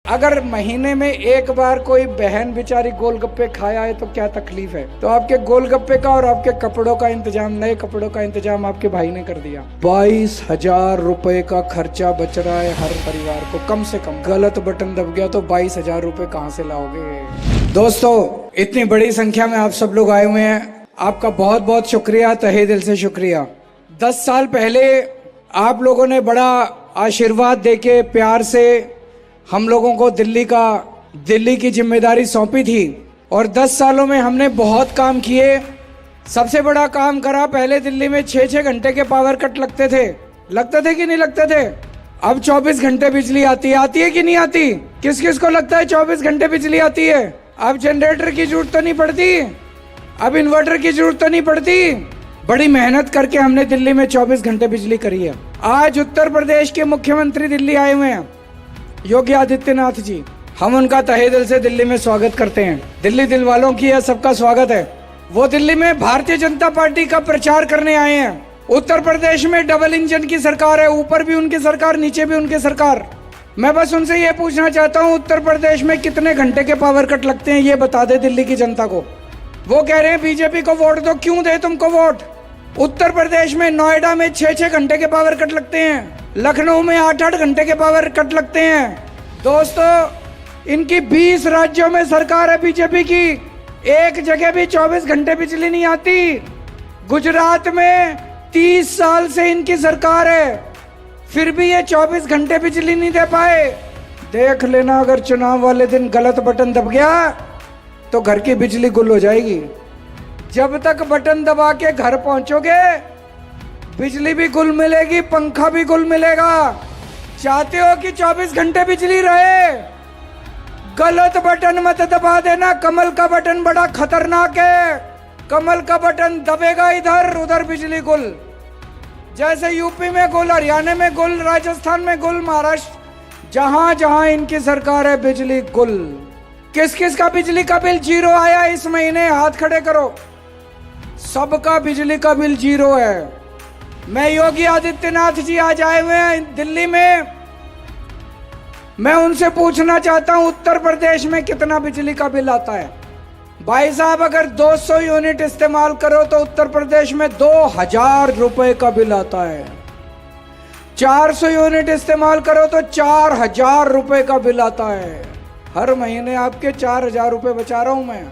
अगर महीने में एक बार कोई बहन बेचारी गोलगप्पे खाया है तो क्या तकलीफ है। तो आपके गोलगप्पे का और आपके कपड़ों का इंतजाम, नए कपड़ों का इंतजाम आपके भाई ने कर दिया। 22,000 रुपए का खर्चा बच रहा है हर परिवार को कम से कम। गलत बटन दब गया तो 22,000 रुपए कहाँ से लाओगे। दोस्तों, इतनी बड़ी संख्या में आप सब लोग आए हुए हैं, आपका बहुत बहुत शुक्रिया, तहे दिल से शुक्रिया। 10 साल पहले आप लोगों ने बड़ा आशीर्वाद देके प्यार से हम लोगों को दिल्ली की जिम्मेदारी सौंपी थी और 10 सालों में हमने बहुत काम किए। सबसे बड़ा काम करा, पहले दिल्ली में 6-6 घंटे के पावर कट लगते थे कि नहीं लगते थे। अब 24 घंटे बिजली आती है कि नहीं आती। किस किस को लगता है 24 घंटे बिजली आती है। अब जनरेटर की जरूरत तो नहीं पड़ती, अब इन्वर्टर की जरूरत तो नहीं पड़ती। बड़ी मेहनत करके हमने दिल्ली में 24 घंटे बिजली करी है। आज उत्तर प्रदेश के मुख्यमंत्री दिल्ली आए हुए हैं, योगी आदित्यनाथ जी। हम उनका तहे दिल से दिल्ली में स्वागत करते हैं। दिल्ली दिल वालों की है, सबका स्वागत है। वो दिल्ली में भारतीय जनता पार्टी का प्रचार करने आए हैं। उत्तर प्रदेश में डबल इंजन की सरकार है, ऊपर भी उनकी सरकार, नीचे भी उनकी सरकार। मैं बस उनसे ये पूछना चाहता हूँ, उत्तर प्रदेश में कितने घंटे के पावर कट लगते हैं ये बता दे दिल्ली की जनता को। वो कह रहे हैं बीजेपी को वोट दो, क्यों दे तुमको वोट। उत्तर प्रदेश में नोएडा में 6-6 घंटे के पावर कट लगते हैं, लखनऊ में 8-8 घंटे के पावर कट लगते हैं। दोस्तों, इनकी 20 राज्यों में सरकार है बीजेपी की, एक जगह भी 24 घंटे बिजली नहीं आती। गुजरात में 30 साल से इनकी सरकार है, फिर भी ये 24 घंटे बिजली नहीं दे पाए। देख लेना, अगर चुनाव वाले दिन गलत बटन दब गया तो घर की बिजली गुल हो जाएगी। जब तक बटन दबा के घर पहुंचोगे बिजली भी गुल मिलेगी, पंखा भी गुल मिलेगा। चाहते हो कि 24 घंटे बिजली रहे, गलत बटन मत दबा देना। कमल का बटन बड़ा खतरनाक है, कमल का बटन दबेगा इधर उधर बिजली गुल। जैसे यूपी में गुल, हरियाणा में गुल, राजस्थान में गुल, महाराष्ट्र, जहां जहां इनकी सरकार है बिजली गुल। किस किस का बिजली का बिल जीरो आया इस महीने, हाथ खड़े करो। सबका बिजली का बिल जीरो है। मैं योगी आदित्यनाथ जी आज आए हुए हैं दिल्ली में, मैं उनसे पूछना चाहता हूं उत्तर प्रदेश में कितना बिजली का बिल आता है। भाई साहब, अगर 200 यूनिट इस्तेमाल करो तो उत्तर प्रदेश में 2,000 रुपए का बिल आता है। 400 यूनिट इस्तेमाल करो तो 4,000 रुपए का बिल आता है। हर महीने आपके 4,000 रुपए बचा रहा हूं मैं।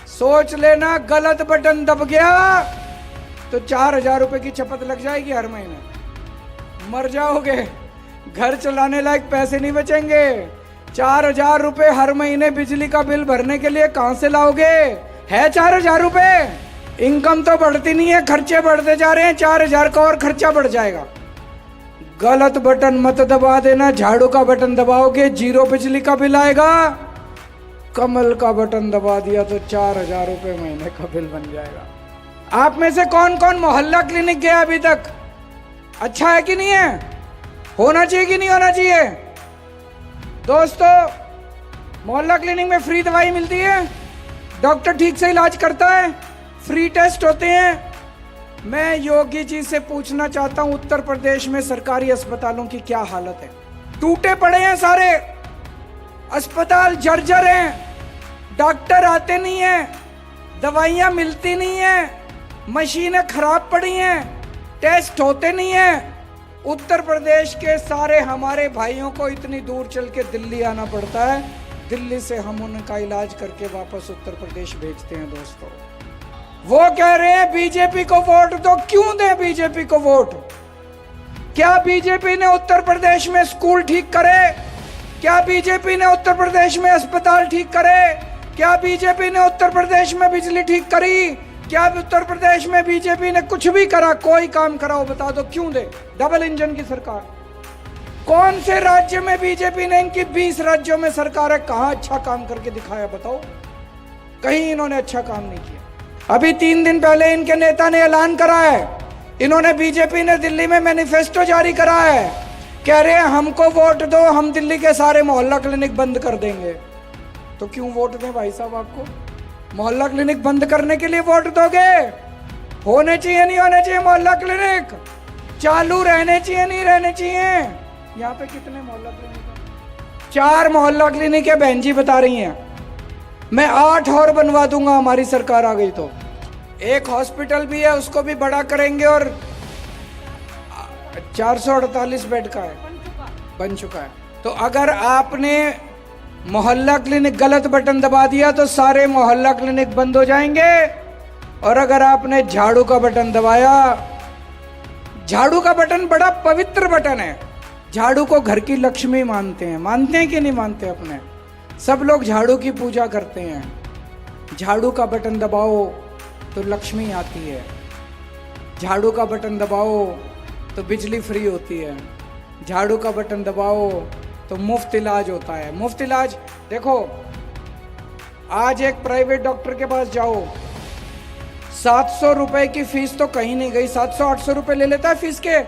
सोच लेना, गलत बटन दब गया तो 4,000 रुपए की चपत लग जाएगी हर महीने, मर जाओगे। घर चलाने लायक पैसे नहीं बचेंगे। 4,000 रुपए हर महीने बिजली का बिल भरने के लिए कहां से लाओगे। है 4,000 रुपए, इनकम तो बढ़ती नहीं है, खर्चे बढ़ते जा रहे हैं। 4,000 का और खर्चा बढ़ जाएगा। गलत बटन मत दबा देना, झाड़ू का बटन दबाओगे जीरो बिजली का बिल आएगा। कमल का बटन दबा दिया तो 4,000 रुपए महीने का बिल बन जाएगा। आप में से कौन कौन मोहल्ला क्लिनिक गया अभी तक? अच्छा है कि नहीं है? होना चाहिए कि नहीं होना चाहिए? दोस्तों, मोहल्ला क्लिनिक में फ्री दवाई मिलती है, डॉक्टर ठीक से इलाज करता है, फ्री टेस्ट होते हैं। मैं योगी जी से पूछना चाहता हूं, उत्तर प्रदेश में सरकारी अस्पतालों की क्या हालत है। टूटे पड़े हैं सारे अस्पताल, जर्जर हैं, डॉक्टर आते नहीं हैं, दवाइयां मिलती नहीं हैं, मशीनें खराब पड़ी हैं, टेस्ट होते नहीं हैं। उत्तर प्रदेश के सारे हमारे भाइयों को इतनी दूर चल के दिल्ली आना पड़ता है, दिल्ली से हम उनका इलाज करके वापस उत्तर प्रदेश भेजते हैं। दोस्तों, वो कह रहे हैं बीजेपी को वोट दो, क्यों दें बीजेपी को वोट। क्या बीजेपी ने उत्तर प्रदेश में स्कूल ठीक करे? क्या बीजेपी ने उत्तर प्रदेश में अस्पताल ठीक करे? क्या बीजेपी ने उत्तर प्रदेश में बिजली ठीक करी? क्या उत्तर प्रदेश में बीजेपी ने कुछ भी करा? कोई काम करा हो बता दो, क्यों दे। डबल इंजन की सरकार। कौन से राज्य में बीजेपी ने, इनकी 20 राज्यों में सरकार है, कहां अच्छा काम करके दिखाया बताओ? कहीं इन्होंने अच्छा काम नहीं किया। अभी 3 दिन पहले इनके नेता ने ऐलान करा है, इन्होंने बीजेपी ने दिल्ली में मैनिफेस्टो जारी करा है, कह रहे हैं हमको वोट दो, हम दिल्ली के सारे मोहल्ला क्लिनिक बंद कर देंगे। तो क्यों वोट दें भाई साहब आपको? मोहल्ला क्लिनिक बंद करने के लिए वोट दोगे? होने चाहिए नहीं होने चाहिए मोहल्ला क्लिनिक? चालू रहने चाहिए नहीं रहने चाहिए? यहाँ पे कितने मोहल्ला क्लिनिक हैं? 4 मोहल्ला क्लिनिक है, बहन जी बता रही हैं। मैं 8 और बनवा दूंगा हमारी सरकार आ गई तो। एक हॉस्पिटल भी है, उसको भी बड़ा करेंगे और 448 बेड का है, बन चुका है। तो अगर आपने मोहल्ला क्लिनिक गलत बटन दबा दिया तो सारे मोहल्ला क्लिनिक बंद हो जाएंगे। और अगर आपने झाड़ू का बटन दबाया, झाड़ू का बटन बड़ा पवित्र बटन है। झाड़ू को घर की लक्ष्मी मानते हैं कि नहीं मानते? अपने सब लोग झाड़ू की पूजा करते हैं। झाड़ू का बटन दबाओ तो लक्ष्मी आती है, झाड़ू का बटन दबाओ तो बिजली फ्री होती है, झाड़ू का बटन दबाओ तो मुफ्त इलाज होता है। मुफ्त इलाज देखो, आज एक प्राइवेट डॉक्टर के पास जाओ, 700 रुपए की फीस तो कहीं नहीं गई, 700-800 रुपए ले लेता है फीस के।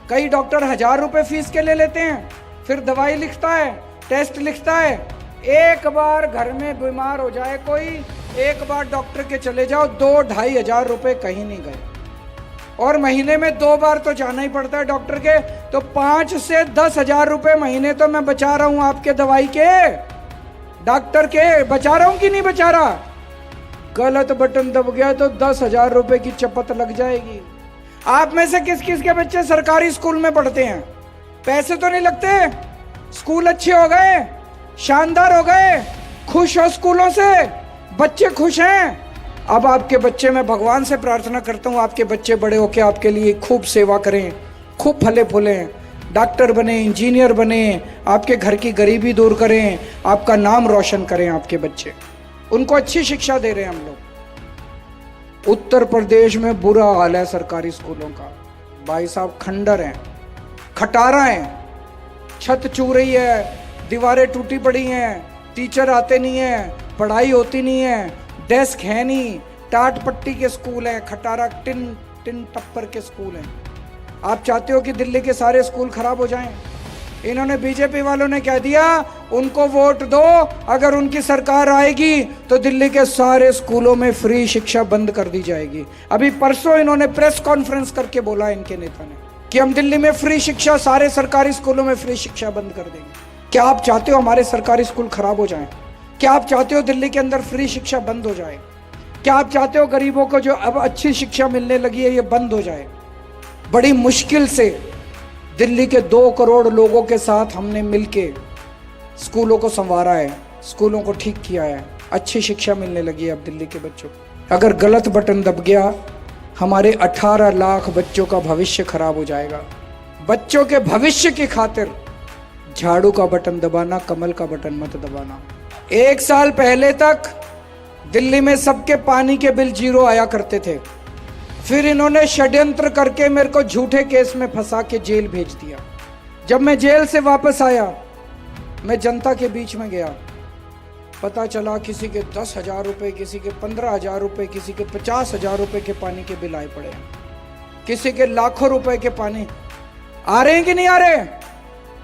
कई डॉक्टर 1000 रुपए फीस के ले लेते हैं, फिर दवाई लिखता है, टेस्ट लिखता है। एक बार घर में बीमार हो जाए कोई, एक बार डॉक्टर के चले जाओ, 2-2.5 हजार रुपए कहीं नहीं गए। और महीने में 2 बार तो जाना ही पड़ता है डॉक्टर के, तो 5 से 10 हजार रुपए महीने तो मैं बचा रहा हूं आपके दवाई के, डॉक्टर के बचा रहा हूं कि नहीं बचा रहा? गलत बटन दब गया तो 10 हजार रुपए की चपत लग जाएगी। आप में से किस किस के बच्चे सरकारी स्कूल में पढ़ते हैं? पैसे तो नहीं लगते, स्कूल अच्छे हो गए, शानदार हो गए, खुश हो स्कूलों से, बच्चे खुश हैं। अब आपके बच्चे, मैं भगवान से प्रार्थना करता हूँ आपके बच्चे बड़े होके आपके लिए खूब सेवा करें, खूब फले फूलें, डॉक्टर बने, इंजीनियर बने, आपके घर की गरीबी दूर करें, आपका नाम रोशन करें आपके बच्चे। उनको अच्छी शिक्षा दे रहे हैं हम लोग। उत्तर प्रदेश में बुरा हाल है सरकारी स्कूलों का, भाई साहब खंडर हैं, खटारा हैं, छत चू रही है, दीवारें टूटी पड़ी हैं, टीचर आते नहीं हैं, पढ़ाई होती नहीं है, डेस्क है नहीं, टाट पट्टी के स्कूल हैं, खटारा टिन टप्पर के स्कूल हैं। आप चाहते हो कि दिल्ली के सारे स्कूल खराब हो जाएं? इन्होंने, बीजेपी वालों ने कह दिया उनको वोट दो, अगर उनकी सरकार आएगी तो दिल्ली के सारे स्कूलों में फ्री शिक्षा बंद कर दी जाएगी। अभी परसों इन्होंने प्रेस कॉन्फ्रेंस करके बोला इनके नेता ने कि हम दिल्ली में फ्री शिक्षा, सारे सरकारी स्कूलों में फ्री शिक्षा बंद कर देंगे। क्या आप चाहते हो हमारे सरकारी स्कूल खराब हो जाएं? क्या आप चाहते हो दिल्ली के अंदर फ्री शिक्षा बंद हो जाए? क्या आप चाहते हो गरीबों को जो अब अच्छी शिक्षा मिलने लगी है ये बंद हो जाए? बड़ी मुश्किल से दिल्ली के 2 करोड़ लोगों के साथ हमने मिलके स्कूलों को संवारा है, स्कूलों को ठीक किया है, अच्छी शिक्षा मिलने लगी है अब दिल्ली के बच्चों को। अगर गलत बटन दब गया, हमारे 18 लाख बच्चों का भविष्य खराब हो जाएगा। बच्चों के भविष्य की खातिर झाड़ू का बटन दबाना, कमल का बटन मत दबाना। 1 साल पहले तक दिल्ली में सबके पानी के बिल 0 आया करते थे, फिर इन्होंने षड्यंत्र करके मेरे को झूठे केस में फंसा के जेल भेज दिया। जब मैं जेल से वापस आया, मैं जनता के बीच में गया, पता चला किसी के 10,000 रुपए, किसी के 15,000 रुपए, किसी के 50,000 रुपए के पानी के बिल आए पड़े हैं, किसी के लाखों रुपए के पानी आ रहे हैं कि नहीं आ रहे?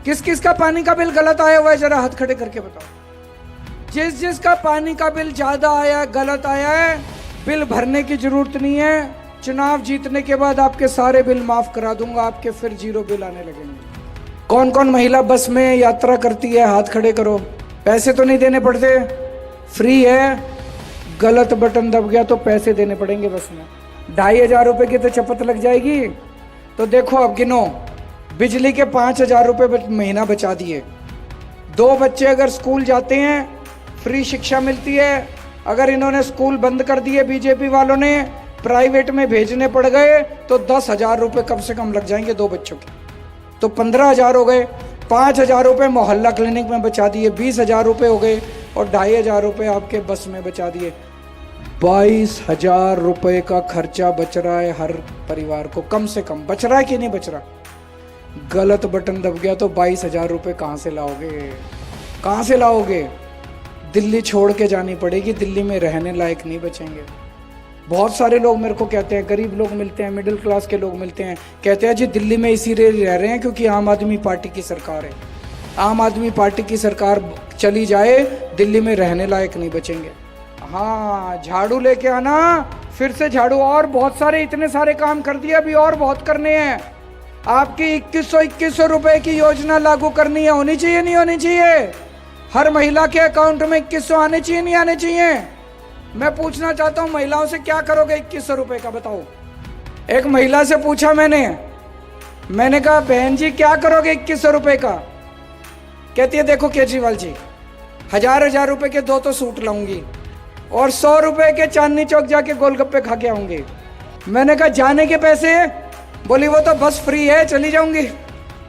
किस किस का पानी का बिल गलत आया हुआ है, जरा हाथ खड़े करके बताओ। जिसका पानी का बिल ज्यादा आया, गलत आया है, बिल भरने की जरूरत नहीं है। चुनाव जीतने के बाद आपके सारे बिल माफ करा दूंगा, आपके फिर 0 बिल आने लगेंगे। कौन कौन महिला बस में यात्रा करती है, हाथ खड़े करो। पैसे तो नहीं देने पड़ते, फ्री है। गलत बटन दब गया तो पैसे देने पड़ेंगे बस में। 2,500 रुपए की तो चपत लग जाएगी। तो देखो अब गिनो, बिजली के 5,000 रुपए महीना बचा दिए। 2 बच्चे अगर स्कूल जाते हैं फ्री शिक्षा मिलती है। अगर इन्होंने स्कूल बंद कर दिए बीजेपी वालों ने, प्राइवेट में भेजने पड़ गए, तो 10,000 रुपये कम से कम लग जाएंगे 2 बच्चों के, तो 15,000 हो गए। 5,000 रुपये मोहल्ला क्लिनिक में बचा दिए, 20,000 रुपये हो गए, और 2,500 रुपये आपके बस में बचा दिए। 22,000 रुपये का खर्चा बच रहा है हर परिवार को, कम से कम बच रहा है कि नहीं बच रहा? गलत बटन दब गया तो 22,000 रुपये कहाँ से लाओगे? कहाँ से लाओगे? दिल्ली छोड़ के जानी पड़ेगी, दिल्ली में रहने लायक नहीं बचेंगे। बहुत सारे लोग मेरे को कहते हैं, गरीब लोग मिलते हैं, मिडिल क्लास के लोग मिलते हैं, कहते हैं जी दिल्ली में इसीलिए रह रहे हैं क्योंकि आम आदमी पार्टी की सरकार है। आम आदमी पार्टी की सरकार चली जाए, दिल्ली में रहने लायक नहीं बचेंगे। हाँ, झाड़ू लेके आना, फिर से झाड़ू। और बहुत सारे, इतने सारे काम कर दिए, अभी और बहुत करने हैं। आपकी 2100 रुपए की योजना लागू करनी है, होनी चाहिए नहीं होनी चाहिए? हर महिला के अकाउंट में 2100 आने चाहिए, नहीं आने चाहिए? मैं पूछना चाहता हूं महिलाओं से, क्या करोगे 2100 रुपए का, बताओ। एक महिला से पूछा मैंने कहा बहन जी क्या करोगे 2100 रुपए का? कहती है देखो केजरीवाल जी, 1000 रुपए के 2 तो सूट लाऊंगी और 100 रुपए के चांदनी चौक जाके गोलगप्पे खा के आऊंगी। मैंने कहा जाने के पैसे? बोली वो तो बस फ्री है, चली जाऊंगी।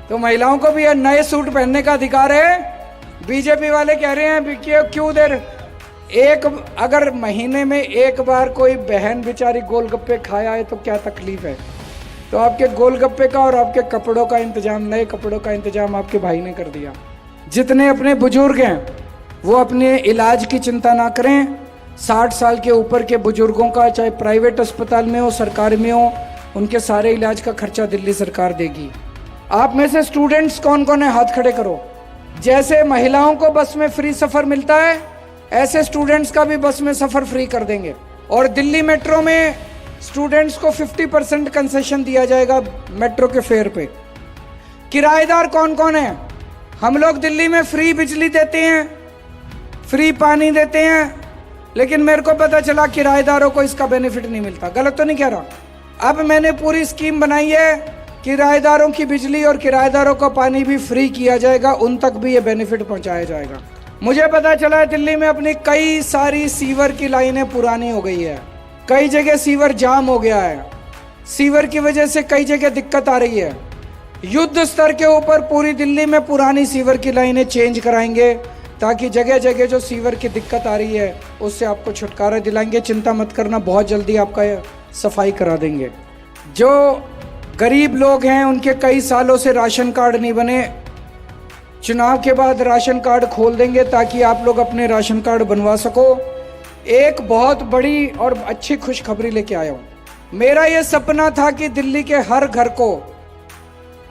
तो महिलाओं को भी नए सूट पहनने का अधिकार है। बीजेपी वाले कह रहे हैं क्यों देर अगर महीने में एक बार कोई बहन बेचारी गोलगप्पे खाया है तो क्या तकलीफ है? तो आपके गोलगप्पे का और आपके कपड़ों का इंतजाम, नए कपड़ों का इंतजाम आपके भाई ने कर दिया। जितने अपने बुजुर्ग हैं वो अपने इलाज की चिंता ना करें। 60 साल के ऊपर के बुजुर्गों का चाहे प्राइवेट अस्पताल में हो, सरकार में हो, उनके सारे इलाज का खर्चा दिल्ली सरकार देगी। आप में से स्टूडेंट्स कौन कौन है, हाथ खड़े करो। जैसे महिलाओं को बस में फ्री सफर मिलता है, ऐसे स्टूडेंट्स का भी बस में सफर फ्री कर देंगे। और दिल्ली मेट्रो में स्टूडेंट्स को 50% कंसेशन दिया जाएगा मेट्रो के फेयर पे। किराएदार कौन कौन है? हम लोग दिल्ली में फ्री बिजली देते हैं, फ्री पानी देते हैं, लेकिन मेरे को पता चला किराएदारों को इसका बेनिफिट नहीं मिलता। गलत तो नहीं कह रहा? अब मैंने पूरी स्कीम बनाई है, किराएदारों की बिजली और किराएदारों का पानी भी फ्री किया जाएगा, उन तक भी ये बेनिफिट पहुंचाया जाएगा। मुझे पता चला है दिल्ली में अपनी कई सारी सीवर की लाइनें पुरानी हो गई है, कई जगह सीवर जाम हो गया है, सीवर की वजह से कई जगह दिक्कत आ रही है। युद्ध स्तर के ऊपर पूरी दिल्ली में पुरानी सीवर की लाइनें चेंज कराएंगे ताकि जगह जगह जो सीवर की दिक्कत आ रही है उससे आपको छुटकारा दिलाएंगे। चिंता मत करना, बहुत जल्दी आपका सफाई करा देंगे। जो गरीब लोग हैं उनके कई सालों से राशन कार्ड नहीं बने, चुनाव के बाद राशन कार्ड खोल देंगे ताकि आप लोग अपने राशन कार्ड बनवा सको। एक बहुत बड़ी और अच्छी खुशखबरी लेके आया हूं। मेरा ये सपना था कि दिल्ली के हर घर को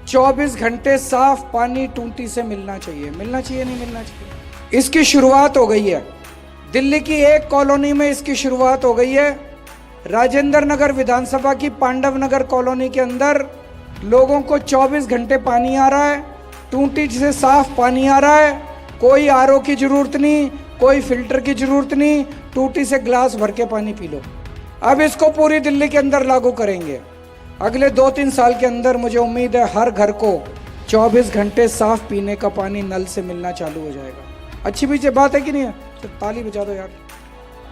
24 घंटे साफ पानी टूटी से मिलना चाहिए। मिलना चाहिए, नहीं मिलना चाहिए? इसकी शुरुआत हो गई है। दिल्ली की एक कॉलोनी में इसकी शुरुआत हो गई है। राजेंद्र नगर विधानसभा की पांडव नगर कॉलोनी के अंदर लोगों को 24 घंटे पानी आ रहा है, टूटी से साफ पानी आ रहा है। कोई आरओ की जरूरत नहीं, कोई फिल्टर की जरूरत नहीं, टूटी से ग्लास भर के पानी पी लो। अब इसको पूरी दिल्ली के अंदर लागू करेंगे। अगले 2-3 साल के अंदर मुझे उम्मीद है हर घर को 24 घंटे साफ पीने का पानी नल से मिलना चालू हो जाएगा। अच्छी भी बात है कि नहीं है? तो ताली बजा दो यार।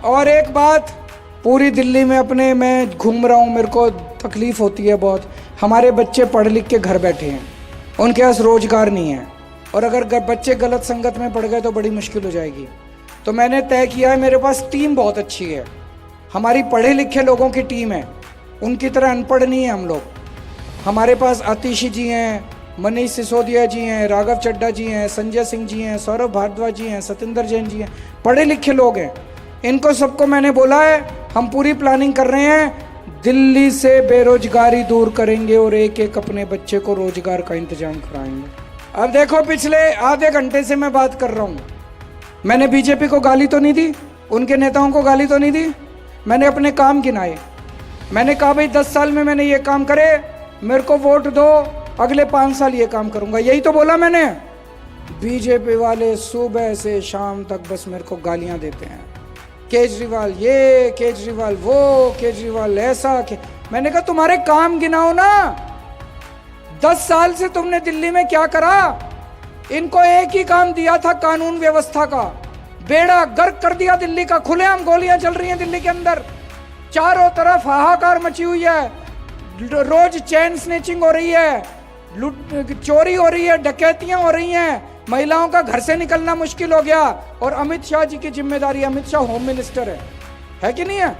और एक बात, पूरी दिल्ली में अपने मैं घूम रहा हूँ, मेरे को तकलीफ होती है बहुत। हमारे बच्चे पढ़ लिख के घर बैठे हैं, उनके पास रोजगार नहीं है, और अगर बच्चे गलत संगत में पड़ गए तो बड़ी मुश्किल हो जाएगी। तो मैंने तय किया है, मेरे पास टीम बहुत अच्छी है, हमारी पढ़े लिखे लोगों की टीम है, उनकी तरह अनपढ़ नहीं है हम लोग। हमारे पास आतिशी जी हैं, मनीष सिसोदिया जी हैं, राघव चड्ढा जी हैं, संजय सिंह जी हैं, सौरभ भारद्वाज जी हैं, सतिंदर जैन जी हैं, पढ़े लिखे लोग हैं। इनको सबको मैंने बोला है, हम पूरी प्लानिंग कर रहे हैं, दिल्ली से बेरोजगारी दूर करेंगे और एक एक अपने बच्चे को रोजगार का इंतजाम कराएंगे। अब देखो, पिछले आधे घंटे से मैं बात कर रहा हूँ, मैंने बीजेपी को गाली तो नहीं दी, उनके नेताओं को गाली तो नहीं दी, मैंने अपने काम गिनाए। मैंने कहा भाई 10 साल में मैंने ये काम करे, मेरे को वोट दो, अगले 5 साल ये काम करूंगा, यही तो बोला मैंने। बीजेपी वाले सुबह से शाम तक बस मेरे को गालियां देते हैं, केजरीवाल ये, केजरीवाल वो, केजरीवाल ऐसा मैंने कहा तुम्हारे काम गिनाओ ना। 10 साल से तुमने दिल्ली में क्या करा? इनको एक ही काम दिया था, कानून व्यवस्था का बेड़ा गर्क कर दिया दिल्ली का। खुलेआम गोलियां चल रही हैं दिल्ली के अंदर, चारों तरफ हाहाकार मची हुई है, रोज चेन स्नैचिंग हो रही है, चोरी हो रही है, डकैतियां हो रही हैं, महिलाओं का घर से निकलना मुश्किल हो गया। और अमित शाह जी की जिम्मेदारी, अमित शाह होम मिनिस्टर है कि नहीं है?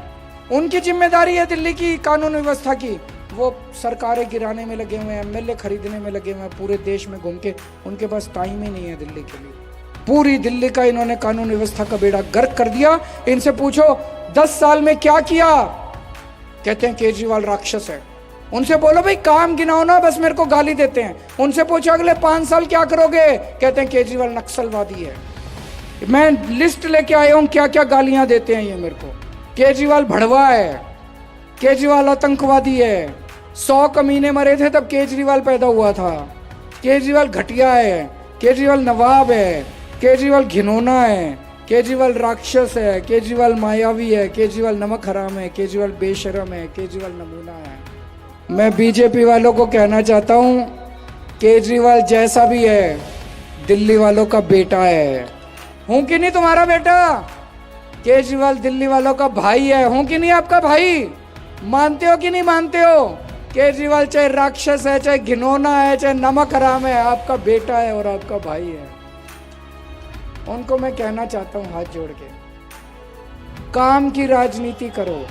उनकी जिम्मेदारी है दिल्ली की कानून व्यवस्था की। वो सरकारें गिराने में लगे हुए हैं, एमएलए खरीदने में लगे हुए हैं, पूरे देश में घूम के, उनके पास टाइम ही नहीं है दिल्ली के लिए। पूरी दिल्ली का इन्होंने कानून व्यवस्था का बेड़ा गर्क कर दिया। इनसे पूछो 10 साल में क्या किया, कहते हैं केजरीवाल राक्षस है। उनसे बोलो भाई काम गिनाओ ना, बस मेरे को गाली देते हैं। उनसे पूछो अगले 5 साल क्या करोगे, कहते हैं केजरीवाल नक्सलवादी है। मैं लिस्ट लेके आया हूं क्या क्या गालियां देते हैं ये मेरे को। केजरीवाल भड़वा है, केजरीवाल आतंकवादी है, 100 कमीने मरे थे तब केजरीवाल पैदा हुआ था, केजरीवाल घटिया है, केजरीवाल नवाब है, केजरीवाल घिनौना है, केजरीवाल राक्षस है, केजरीवाल मायावी है, केजरीवाल नमक हराम है, केजरीवाल बेशरम है, केजरीवाल नमूना है। मैं बीजेपी वालों को कहना चाहता हूं, केजरीवाल जैसा भी है दिल्ली वालों का बेटा है। हूं कि नहीं तुम्हारा बेटा? केजरीवाल दिल्ली वालों का भाई है, हूं कि नहीं आपका भाई? मानते हो कि नहीं मानते हो? केजरीवाल चाहे राक्षस है, चाहे घिनौना है, चाहे नमक हराम है, आपका बेटा है और आपका भाई है। उनको मैं कहना चाहता हूं हाथ जोड़ के, काम की राजनीति करो।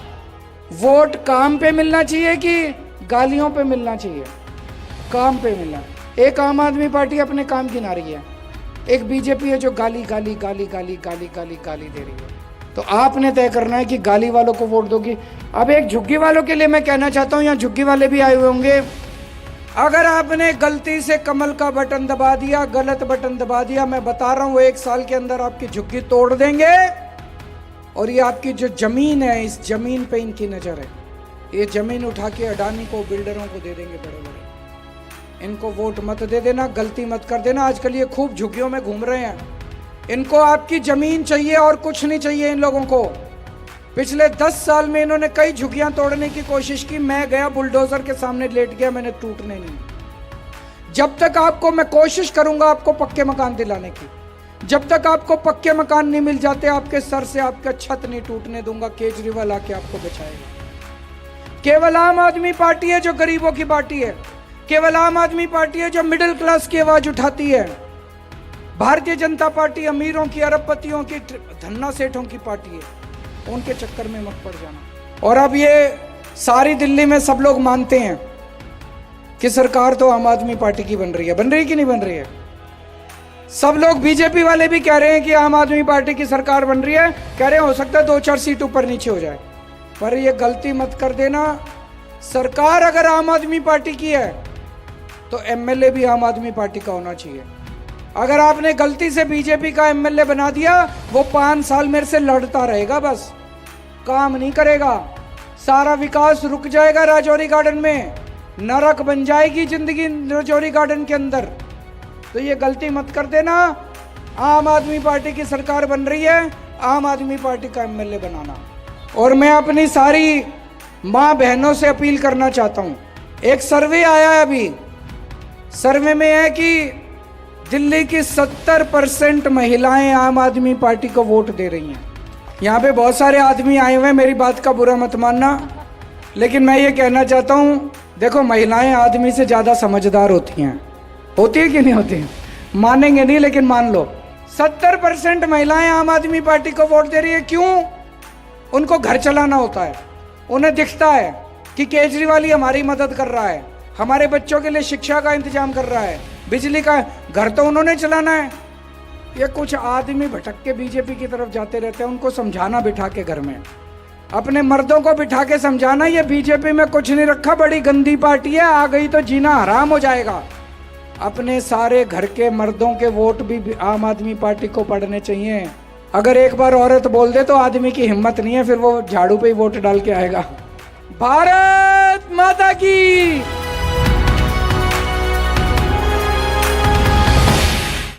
वोट काम पे मिलना चाहिए कि गालियों पे मिलना चाहिए? काम पे मिलना। एक आम आदमी पार्टी अपने काम की नारी है, एक बीजेपी है जो गाली गाली गाली गाली गाली गाली गाली दे रही है। तो आपने तय करना है कि गाली वालों को वोट दोगी। अब एक झुग्गी वालों के लिए मैं कहना चाहता हूं, यहाँ झुग्गी वाले भी आए हुए होंगे, अगर आपने गलती से कमल का बटन दबा दिया, गलत बटन दबा दिया, मैं बता रहा हूं 1 साल के अंदर आपकी झुग्गी तोड़ देंगे। और ये आपकी जो जमीन है, इस जमीन पे इनकी नजर है। ये जमीन उठा के अडानी को, बिल्डरों को दे देंगे बड़े बड़े। इनको वोट मत दे देना, गलती मत कर देना। आजकल ये खूब झुग्गियों में घूम रहे हैं। इनको आपकी जमीन चाहिए और कुछ नहीं चाहिए इन लोगों को। पिछले 10 साल में इन्होंने कई झुग्गियां तोड़ने की कोशिश की। मैं गया बुलडोजर के सामने लेट गया, मैंने टूटने नहीं। जब तक आपको मैं कोशिश करूंगा आपको पक्के मकान दिलाने की, जब तक आपको पक्के मकान नहीं मिल जाते, आपके सर से आपका छत नहीं टूटने दूंगा। केजरीवाल आके आपको बचाएगा। केवल आम आदमी पार्टी है जो गरीबों की पार्टी है, केवल आम आदमी पार्टी है जो मिडिल क्लास की आवाज उठाती है। भारतीय जनता पार्टी अमीरों की, अरबपतियों की, धन्ना सेठों की पार्टी है। उनके चक्कर में मत पड़ जाना। और अब ये सारी दिल्ली में सब लोग मानते हैं कि सरकार तो आम आदमी पार्टी की बन रही है। बन रही कि नहीं बन रही है? सब लोग, बीजेपी वाले भी कह रहे हैं कि आम आदमी पार्टी की सरकार बन रही है। कह रहे हैं हो सकता है 2-4 सीट ऊपर नीचे हो जाए, पर ये गलती मत कर देना। सरकार अगर आम आदमी पार्टी की है तो एमएलए भी आम आदमी पार्टी का होना चाहिए। अगर आपने गलती से बीजेपी का एमएलए बना दिया, वो 5 साल मेरे से लड़ता रहेगा, बस काम नहीं करेगा। सारा विकास रुक जाएगा राजौरी गार्डन में, नरक बन जाएगी जिंदगी राजौरी गार्डन के अंदर। तो ये गलती मत कर देना। आम आदमी पार्टी की सरकार बन रही है, आम आदमी पार्टी का एमएलए बनाना। और मैं अपनी सारी माँ बहनों से अपील करना चाहता हूँ। एक सर्वे आया है अभी, सर्वे में है कि दिल्ली की 70% महिलाएं आम आदमी पार्टी को वोट दे रही हैं। यहाँ पे बहुत सारे आदमी आए हुए हैं, मेरी बात का बुरा मत मानना, लेकिन मैं ये कहना चाहता हूँ, देखो महिलाएं आदमी से ज़्यादा समझदार होती हैं। होती है कि नहीं होती? मानेंगे नहीं, लेकिन मान लो 70% महिलाएं आम आदमी पार्टी को वोट दे रही है। क्यों? उनको घर चलाना होता है। उन्हें दिखता है कि केजरीवाल ही हमारी मदद कर रहा है, हमारे बच्चों के लिए शिक्षा का इंतजाम कर रहा है, बिजली का, घर तो उन्होंने चलाना है। ये कुछ आदमी भटक के बीजेपी की तरफ जाते रहते हैं, उनको समझाना बिठा के घर में, अपने मर्दों को बिठा के समझाना ये बीजेपी में कुछ नहीं रखा, बड़ी गंदी पार्टी है, आ गई तो जीना हराम हो जाएगा। अपने सारे घर के मर्दों के वोट भी आम आदमी पार्टी को पड़ने चाहिए। अगर एक बार औरत बोल दे तो आदमी की हिम्मत नहीं है, फिर वो झाड़ू पे ही वोट डाल के आएगा। भारत माता की।